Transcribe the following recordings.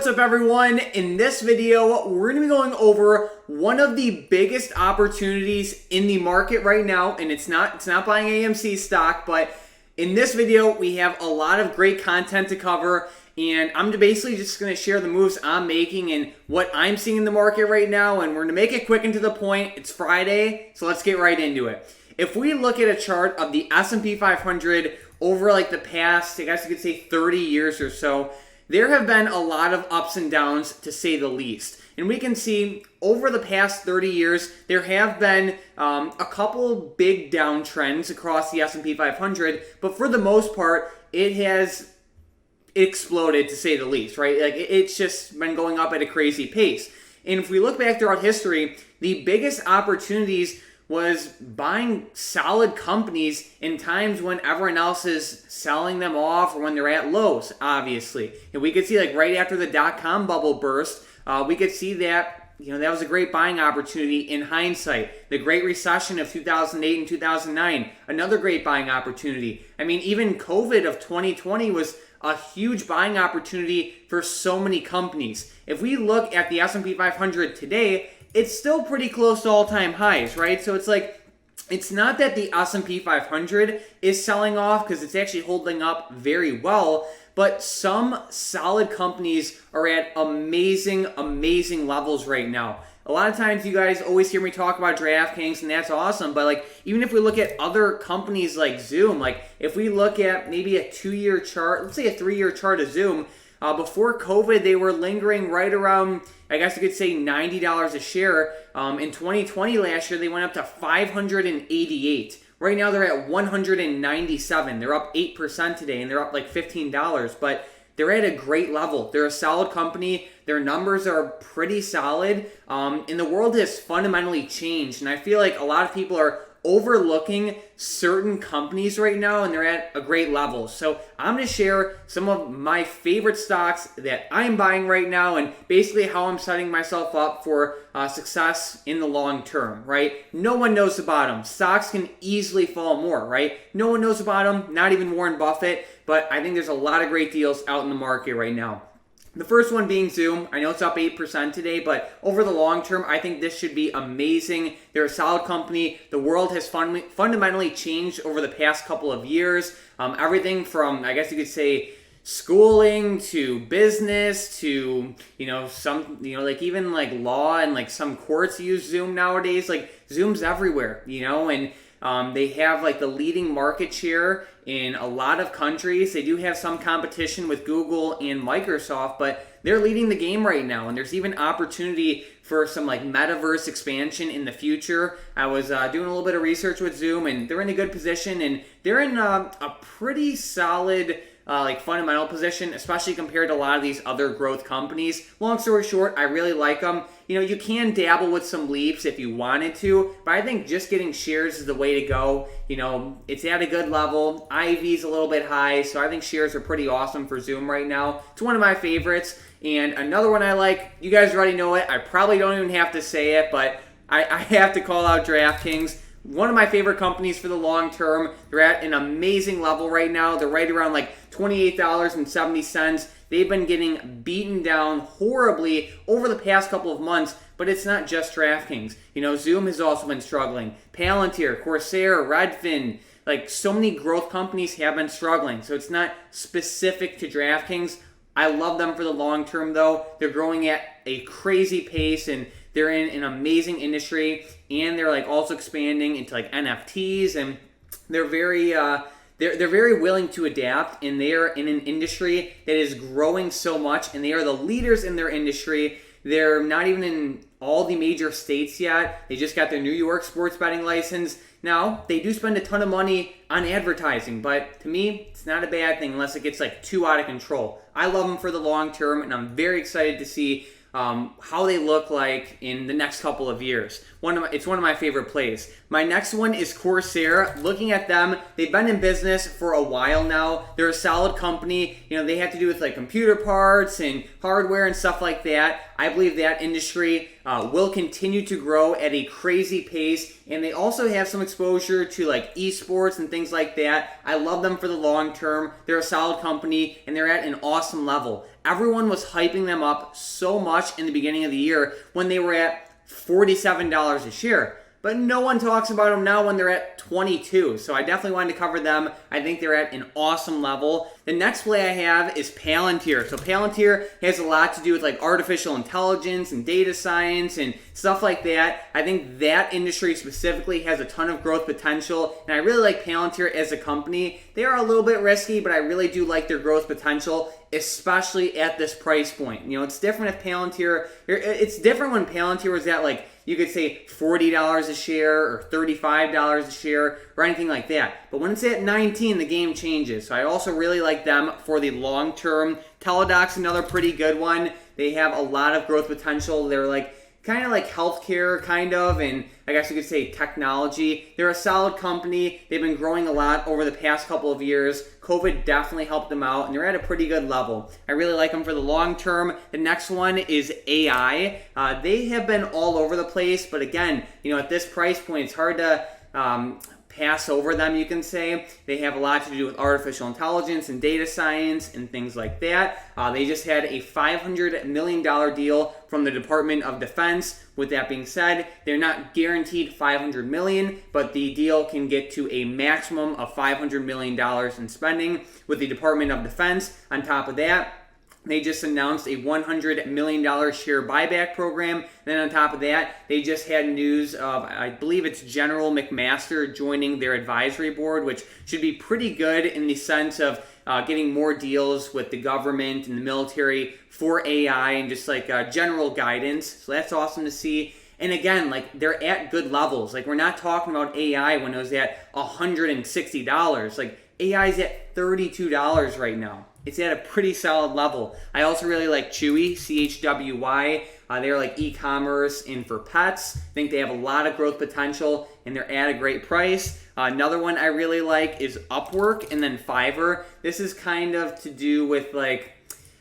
what's up everyone? In this video, we're going to be going over one of the biggest opportunities in the market right now, and it's not buying AMC stock, but in this video, we have a lot of great content to cover, and I'm basically just going to share the moves I'm making and what I'm seeing in the market right now, and we're going to make it quick and to the point. It's Friday, so let's get right into it. If we look at a chart of the S&P 500 over like the past, I guess you could say 30 years or so, there have been a lot of ups and downs, to say the least. And we can see over the past 30 years, there have been a couple big downtrends across the S&P 500, but for the most part, it has exploded, to say the least, right? Like it's just been going up at a crazy pace. And if we look back throughout history, the biggest opportunities was buying solid companies in times when everyone else is selling them off or when they're at lows, obviously. And we could see like right after the dot-com bubble burst, we could see that, that was a great buying opportunity in hindsight. The Great Recession of 2008 and 2009, another great buying opportunity. I mean, even COVID of 2020 was a huge buying opportunity for so many companies. If we look at the S&P 500 today, it's still pretty close to all-time highs, right? So it's like, it's not that the S&P 500 is selling off, because it's actually holding up very well, but some solid companies are at amazing levels right now. A lot of times you guys always hear me talk about DraftKings, and that's awesome, but like even if we look at other companies like Zoom, like if we look at maybe a 2-year chart, let's say a 3-year chart of Zoom, before COVID, they were lingering right around, I guess you could say $90 a share. In 2020 last year, they went up to $588. Right now, they're at $197. They're up 8% today, and they're up like $15. But they're at a great level. They're a solid company. Their numbers are pretty solid. And the world has fundamentally changed. And I feel like a lot of people are overlooking certain companies right now, and they're at a great level. So I'm going to share some of my favorite stocks that I'm buying right now, and basically how I'm setting myself up for success in the long term, right? No one knows the bottom. Stocks can easily fall more, right? No one knows the bottom, not even Warren Buffett, but I think there's a lot of great deals out in the market right now. The first one being Zoom. I know it's up 8% today, but over the long term, I think this should be amazing. They're a solid company. The world has fundamentally changed over the past couple of years. Everything from, I guess you could say, schooling to business to, like even like law and like some courts use Zoom nowadays. Like Zoom's everywhere, and they have like the leading market share in a lot of countries. They do have some competition with Google and Microsoft, but they're leading the game right now. And there's even opportunity for some like metaverse expansion in the future. I was doing a little bit of research with Zoom, and they're in a good position, and they're in a pretty solid fundamental position, especially compared to a lot of these other growth companies. Long story short, I really like them. You can dabble with some leaps if you wanted to, but I think just getting shares is the way to go. It's at a good level. IV's a little bit high, so I think shares are pretty awesome for Zoom right now. It's one of my favorites. And another one I like, you guys already know it. I probably don't even have to say it, but I have to call out DraftKings. One of my favorite companies for the long term. They're at an amazing level right now. They're right around like $28.70. They've been getting beaten down horribly over the past couple of months, but it's not just DraftKings. Zoom has also been struggling. Palantir, Corsair, Redfin, like so many growth companies have been struggling. So it's not specific to DraftKings. I love them for the long term though. They're growing at a crazy pace, and they're in an amazing industry, and they're like also expanding into like NFTs, and they're very they're very willing to adapt, and they are in an industry that is growing so much, and they are the leaders in their industry. They're not even in all the major states yet. They just got their New York sports betting license. Now, they do spend a ton of money on advertising, but to me, it's not a bad thing unless it gets like too out of control. I love them for the long term, and I'm very excited to see how they look like in the next couple of years. It's one of my favorite plays. My next one is Corsair. Looking at them, they've been in business for a while now. They're a solid company. They have to do with like computer parts and hardware and stuff like that. I believe that industry will continue to grow at a crazy pace, and they also have some exposure to like esports and things like that. I love them for the long term. They're a solid company, and they're at an awesome level. everyone was hyping them up so much in the beginning of the year when they were at $47 a share. But no one talks about them now when they're at 22. So I definitely wanted to cover them. I think they're at an awesome level. The next play I have is Palantir. So Palantir has a lot to do with like artificial intelligence and data science and stuff like that. I think that industry specifically has a ton of growth potential. And I really like Palantir as a company. They are a little bit risky, but I really do like their growth potential, especially at this price point. You know, it's different if Palantir, it's different when Palantir was at like, you could say $40 a share or $35 a share or anything like that. But when it's at 19, the game changes. So I also really like them for the long term. Teladoc's another pretty good one. They have a lot of growth potential. They're like kind of like healthcare, kind of, and I guess you could say technology. They're a solid company. They've been growing a lot over the past couple of years. COVID definitely helped them out, and they're at a pretty good level. I really like them for the long term. The next one is AI. They have been all over the place, but again, you know, at this price point, it's hard to pass over them, you can say. They have a lot to do with artificial intelligence and data science and things like that. They just had a $500 million deal from the Department of Defense. With that being said, they're not guaranteed $500 million, but the deal can get to a maximum of $500 million in spending with the Department of Defense. On top of that, they just announced a $100 million share buyback program. Then on top of that, they just had news of, I believe it's General McMaster joining their advisory board, which should be pretty good in the sense of getting more deals with the government and the military for AI and just like general guidance. So that's awesome to see. And again, like they're at good levels. Like we're not talking about AI when it was at $160. Like AI is at $32 right now. It's at a pretty solid level. I also really like Chewy, CHWY. They're like e-commerce and for pets. I think they have a lot of growth potential and they're at a great price. Another one I really like is Upwork and then Fiverr. This is kind of to do with like,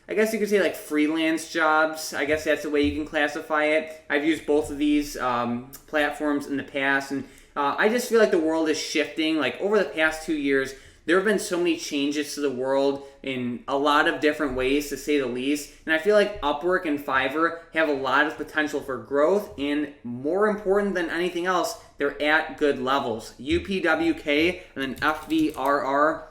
I guess you could say like freelance jobs. I guess that's the way you can classify it. I've used both of these platforms in the past, and I just feel like the world is shifting. Like over the past 2 years, there have been so many changes to the world in a lot of different ways, to say the least. And I feel like Upwork and Fiverr have a lot of potential for growth, and more important than anything else, they're at good levels. UPWK and then FVRR,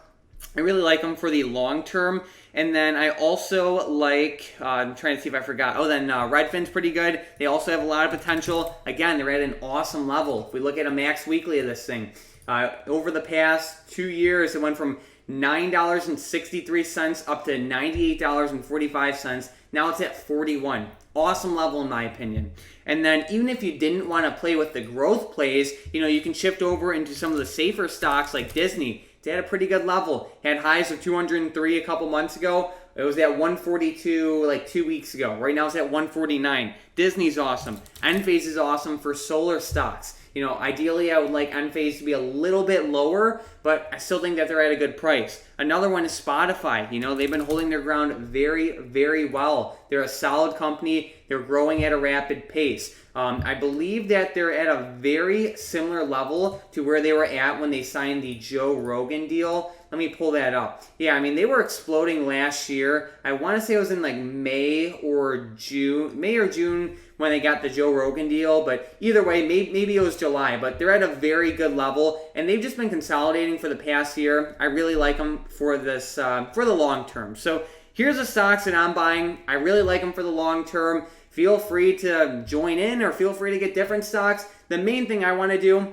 I really like them for the long term. And then I also like, I'm trying to see if I forgot. Oh, then Redfin's pretty good. They also have a lot of potential. Again, they're at an awesome level. If we look at a max weekly of this thing, over the past 2 years, it went from $9.63 up to $98.45. Now it's at 41. Awesome level in my opinion. And then even if you didn't want to play with the growth plays, you know, you can shift over into some of the safer stocks like Disney. It's at a pretty good level. Had highs of 203 a couple months ago. It was at 142 like 2 weeks ago. Right now it's at 149. Disney's awesome. Enphase is awesome for solar stocks. You know, ideally I would like Enphase to be a little bit lower, but I still think that they're at a good price. Another one is Spotify. You know, they've been holding their ground very, very well. They're a solid company. They're growing at a rapid pace. I believe that they're at a very similar level to where they were at when they signed the Joe Rogan deal. Let me pull that up. Yeah, I mean, they were exploding last year. I want to say it was in like May or June when they got the Joe Rogan deal, but either way, maybe it was July, but they're at a very good level, and they've just been consolidating for the past year. I really like them for this, for the long term. So here's the stocks that I'm buying. I really like them for the long term. Feel free to join in or feel free to get different stocks. The main thing I want to do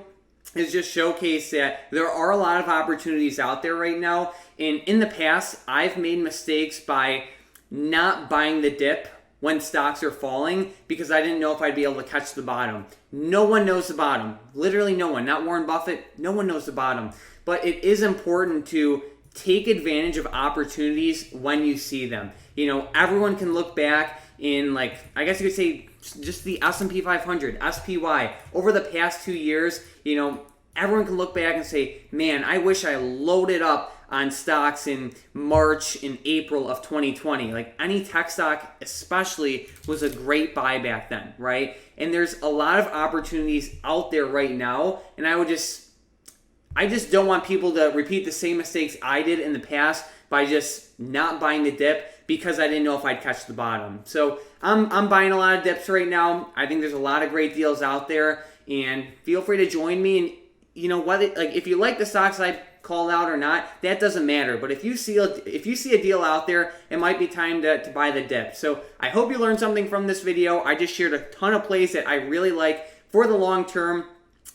is just showcase that there are a lot of opportunities out there right now. And in the past, I've made mistakes by not buying the dip when stocks are falling because I didn't know if I'd be able to catch the bottom. No one knows the bottom. Literally no one. Not Warren Buffett. No one knows the bottom. But it is important to take advantage of opportunities when you see them. You know, everyone can look back in, like, I guess you could say just the S&P 500, SPY, over the past 2 years, you know, everyone can look back and say, man, I wish I loaded up on stocks in March and April of 2020. Like any tech stock especially was a great buy back then, right? And there's a lot of opportunities out there right now, and I just don't want people to repeat the same mistakes I did in the past by just not buying the dip, because I didn't know if I'd catch the bottom. So I'm buying a lot of dips right now. I think there's a lot of great deals out there, and feel free to join me. And you know what? If you like the stocks I called out or not, that doesn't matter. But if you see a deal out there, it might be time to buy the dip. So I hope you learned something from this video. I just shared a ton of plays that I really like for the long term.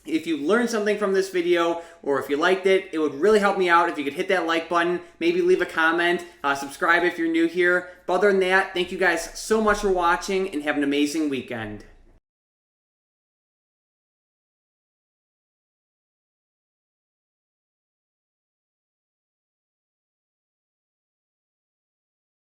If you learned something from this video, or if you liked it, it would really help me out if you could hit that like button, maybe leave a comment, subscribe if you're new here. But other than that, thank you guys so much for watching, and have an amazing weekend.